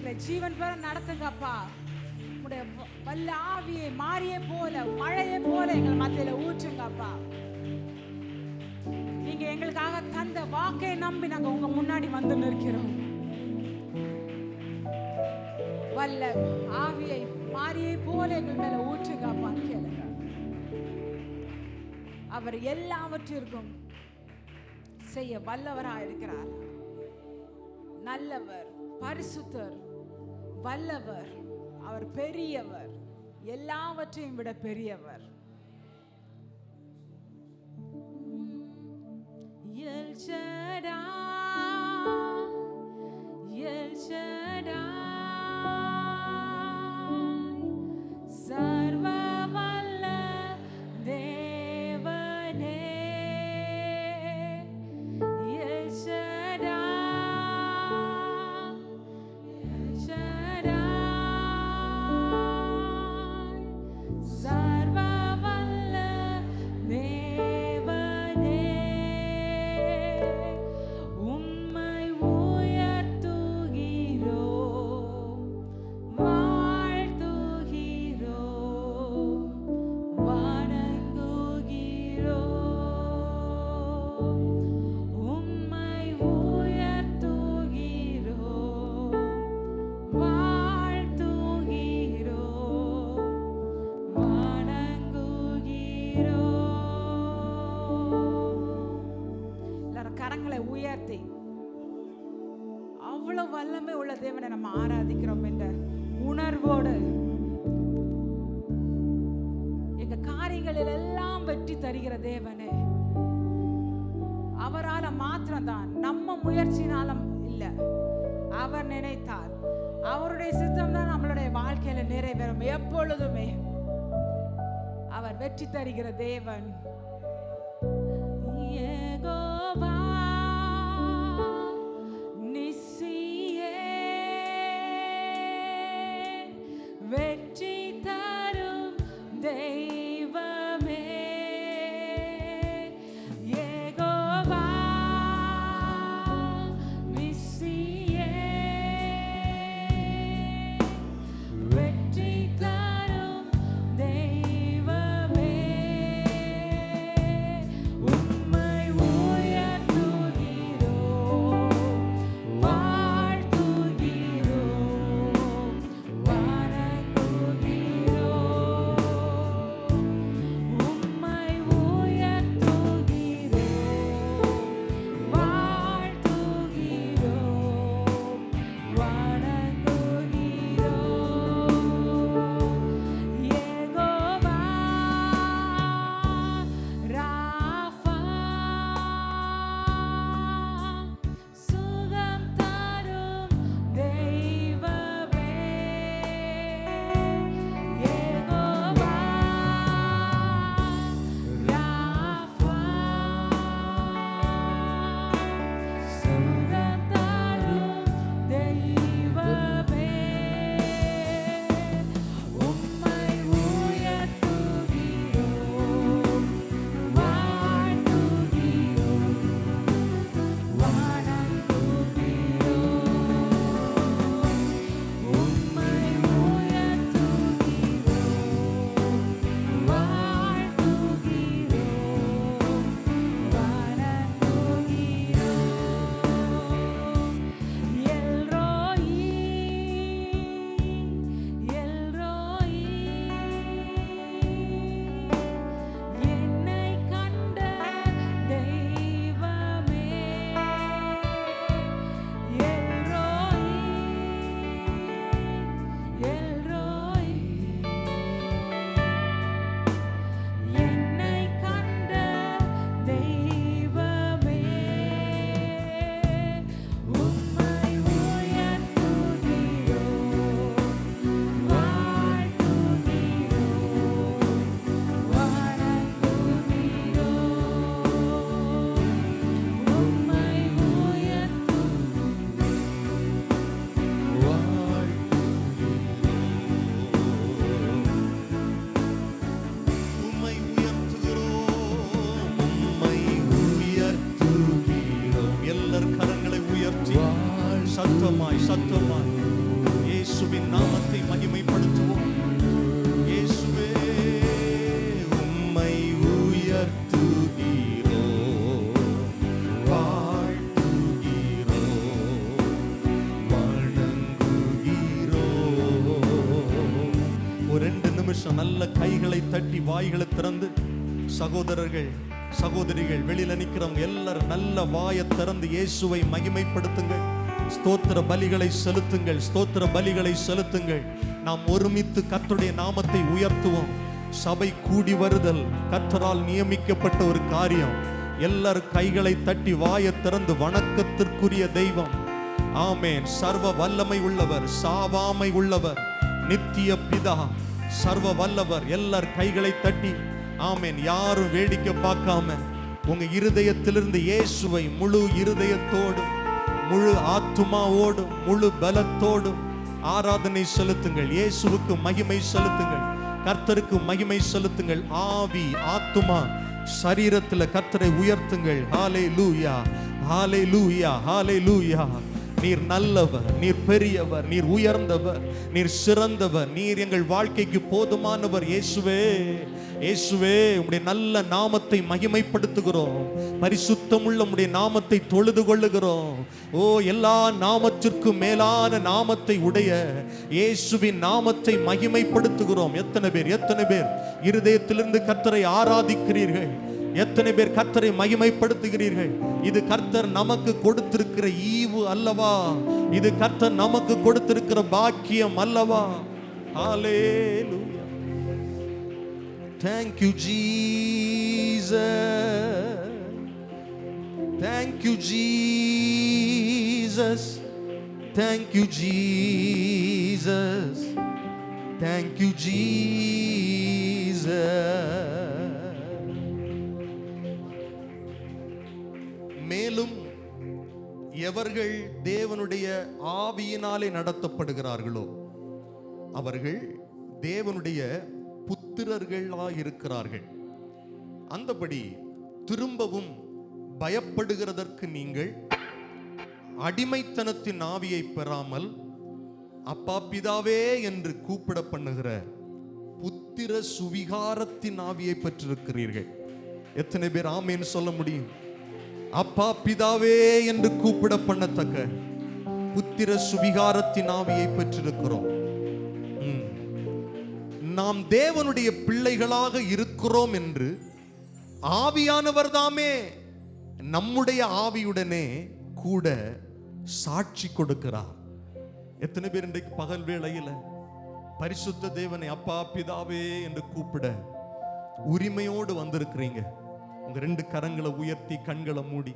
எங்களை ஜீவன் பெற நடத்துங்கப்பா. உடைய வல்ல ஆவியை மாறியே போல மழையை போல எங்கள் மத்தியில ஊற்றுங்கப்பா. நீங்க எங்களுக்காக தந்த வாக்கை நம்பி நாங்க உங்க முன்னாடி வந்து நிற்கிறோம். வல்ல ஆவியை மாறியை போல எங்கள் மேல ஊற்றுங்கப்பா கேளுங்க. அவர் எல்லாவற்றிற்கும் செய்ய வல்லவராக இருக்கிறார். நல்லவர், பரிசுத்தர், வல்லவர், அவர் பெரியவர், எல்லாவற்றையும் விட பெரியவர். எல் ஷடாய், எல் ஷடாய், சர்வ வல்ல தேவனே. எல் ஷடாய், எல் ஷடாய், சர்வ வல்ல தேவனே. உம்மை உயர்த்துகிறோம், வாழ்த்துகிறோம், வணங்குகிறோம். உம்மை உயர்த்துகிறோம், வாழ்த்துகிறோம், வணங்குகிறோம். எல்லாரும் கரங்களை உயர்த்தி அவ்வளவு வல்லமை உள்ள தேவனை நம்ம ஆராதிக்கிறோம் என்ற உணர்வோடு எங்க காரியங்களில் எல்லாம் வெற்றி தருகிற தேவனே, அவரால மாத்திரம்தான், நம்ம முயற்சினாலும் இல்ல, அவர் நினைத்தால் அவருடைய சித்தம் தான் நம்மளுடைய வாழ்க்கையில நிறைவேறும். எப்பொழுதுமே அவர் வெற்றி தருகிற தேவன். யெகோவா நிசியே, வெற்றி தரும் தெய்வமே. யெகோவா நிசியே, வெற்றி தரும் தெய்வமே. உம்மை உயர்த்துகிறோம், வாழ்த்துகிறோம், வணங்குகிறோம். உம்மை உயர்த்துகிறோம், வாழ்த்துகிறோம், வணங்குகிறோம். யெகோவா ராஃபா, சுகம் தரும் தெய்வமே. யெகோவா ராஃபா, சுகம் தரும் தெய்வமே. உம்மை உயர்த்துகிறோம், வாழ்த்துகிறோம், வணங்குகிறோம். உம்மை உயர்த்துகிறோம், வாழ்த்துகிறோம், வணங்குகிறோம். எல்ரோயி, எல்ரோயி, என்னை கண்ட தெய்வமே. எல்ரோயி, எல்ரோயி, என்னை கண்ட தெய்வமே. உம்மை உயர்த்துகிறோம், வாழ்த்துகிறோம், வணங்குகிறோம். உம்மை உம்மை உயர்த்துகிறோம், உம்மை உயர்த்துகிறோம். எல்லார் கரங்களை உயர்த்தி சத்தமாய் சத்தமாய் நிமிஷம் நல்ல கைகளை தட்டி வாய்களை திறந்து சகோதரர்கள் சகோதரிகள் வெளியில நிக்கிறவங்க எல்லாரும் நல்ல வாயை திறந்து இயேசுவை மகிமைப்படுத்துங்கள். ஸ்தோத்திர பலிகளை செலுத்துங்கள், ஸ்தோத்திர பலிகளை செலுத்துங்கள். நாம் ஒருமித்து கர்த்தருடைய நாமத்தை உயர்த்துவோம். சபை கூடி வருதல் கர்த்தரால் நியமிக்கப்பட்ட ஒரு காரியம். எல்லாரும் கைகளை தட்டி வாயை திறந்து வணக்கத்திற்குரிய தெய்வம். ஆமென். சர்வ வல்லமை உள்ளவர், சாவாமை உள்ளவர், நித்திய பிதா, சர்வ வல்லவர். எல்லார் கைகளை தட்டி ஆமென். யாரும் வேடிக்கை பார்க்காம உங்க இருதயத்திலிருந்து இயேசுவை முழு இருதயத்தோடும் முழு ஆத்துமாவோடும் முழு பலத்தோடும் ஆராதனை செலுத்துங்கள். இயேசுவுக்கு மகிமை செலுத்துங்கள், கர்த்தருக்கு மகிமை செலுத்துங்கள். ஆவி ஆத்துமா சரீரத்துல கர்த்தரை உயர்த்துங்கள். ஹல்லேலூயா, ஹல்லேலூயா, ஹல்லேலூயா. நீர் நல்லவர், நீர் பெரியவர், நீர் உயர்ந்தவர், நீர் சிறந்தவர், நீர் எங்கள் வாழ்க்கைக்கு போதுமானவர். இயேசுவே, இயேசுவே, உம்முடைய நல்ல நாமத்தை மகிமைப்படுத்துகிறோம். பரிசுத்தமுள்ள உம்முடைய நாமத்தை தொழுது கொள்ளுகிறோம். ஓ, எல்லா நாமத்திற்கும் மேலான நாமத்தை உடைய இயேசுவின் நாமத்தை மகிமைப்படுத்துகிறோம். எத்தனை பேர் இருதயத்திலிருந்து கர்த்தரை ஆராதிக்கிறீர்கள்? எத்தனை பேர் கர்த்தரை மகிமைப்படுத்துகிறீர்கள்? இது கர்த்தர் நமக்கு கொடுத்திருக்கிற ஈவு அல்லவா? இது கர்த்தர் நமக்கு கொடுத்திருக்கிற பாக்கியம் அல்லவா? ஹல்லேலூயா. Thank you Jesus, thank you Jesus, thank you Jesus, thank you Jesus. மேலும் எவர்கள் தேவனுடைய ஆவியினாலே நடத்தப்படுகிறார்களோ அவர்கள் தேவனுடைய புத்திரர்களாயிருக்கிறார்கள். அந்தபடி திரும்பவும் பயப்படுகிறதற்கு நீங்கள் அடிமைத்தனத்தின் ஆவியை பெறாமல் அப்பா பிதாவே என்று கூப்பிட பண்ணுகிற புத்திர சுவிகாரத்தின் ஆவியை பெற்றிருக்கிறீர்கள். எத்தனை பேர் ஆமென் சொல்ல முடியும்? அப்பா பிதாவே என்று கூப்பிட பண்ணத்தக்க புத்திர சுவிகாரத்தின் ஆவியை பெற்றிருக்கிறோம். நாம் தேவனுடைய பிள்ளைகளாக இருக்கிறோம் என்று ஆவியானவர் தாமே நம்முடைய ஆவியுடனே கூட சாட்சி கொடுக்கிறார். எத்தனை பேர் இன்றைக்கு பகல் வேளையில பரிசுத்த தேவனை அப்பா பிதாவே என்று கூப்பிட உரிமையோடு வந்திருக்கிறீங்க? உங்க ரெண்டு கரங்களை உயர்த்தி கண்களை மூடி,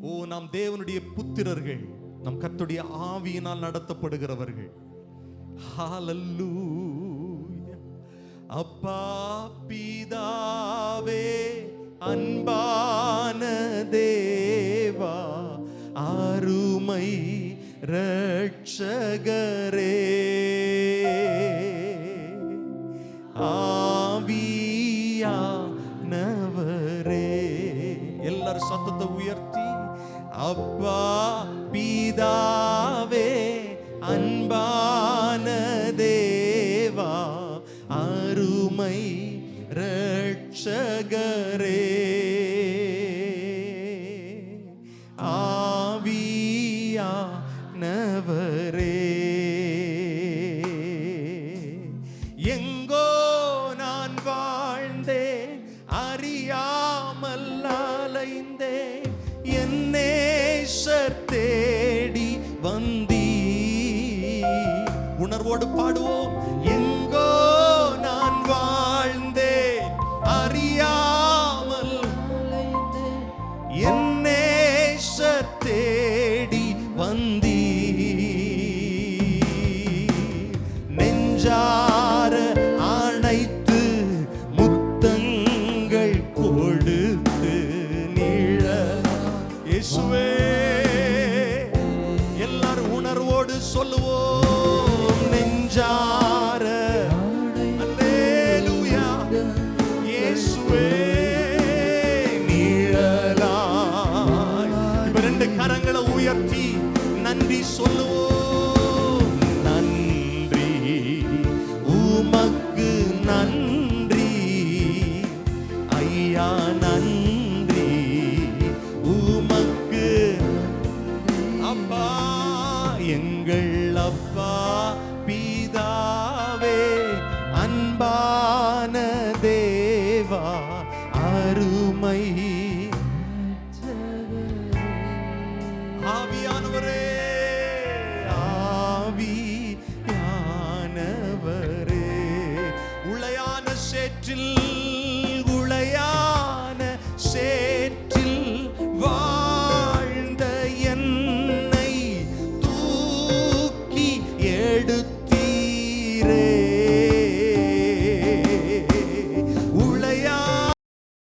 ஓ, நாம் தேவனுடைய புத்திரர்கள், நம் கர்த்தருடைய ஆவியினால் நடத்தப்படுகிறவர்கள். ஹல்லேலூயா. அப்பா பிதாவே, அன்பான தேவா, அருமை இரட்சகரே, ஆவியானவரே. எல்லாரும் சத்தத்தை உயர்த்தி, அப்பா பிதாவே, அன்பான தேவா, அருமை இரட்சகரே, ஆவியானவரே. எங்கோ நான் வாழ்ந்தேன், அறியாமல் அலைந்தேன், என் நேசர் தேடி வந்தீ. உணர்வோடு பாடுவோம். எங்கோ நான் வாழ்ந்தேன், அறியாமல் என் நேசர் தேடி வந்தீ. நெஞ்சார அணைத்து முத்தங்கள் கொடுத்து நிழ. இயேசுவே, எல்லாரும் உணர்வோடு சொல்லுவோம். நெஞ்சார அல்லேலூயா. இயேசுவே நிழலாய். இப்ப ரெண்டு கரங்களை உயர்த்தி நன்றி சொல்லுவோம். நன்றி உமக்கு, நன்றி ஐயா, நன்றி உமக்கு. அப்பா, எங்கள் அப்பா பிதாவே, அன்பா சேற்றில்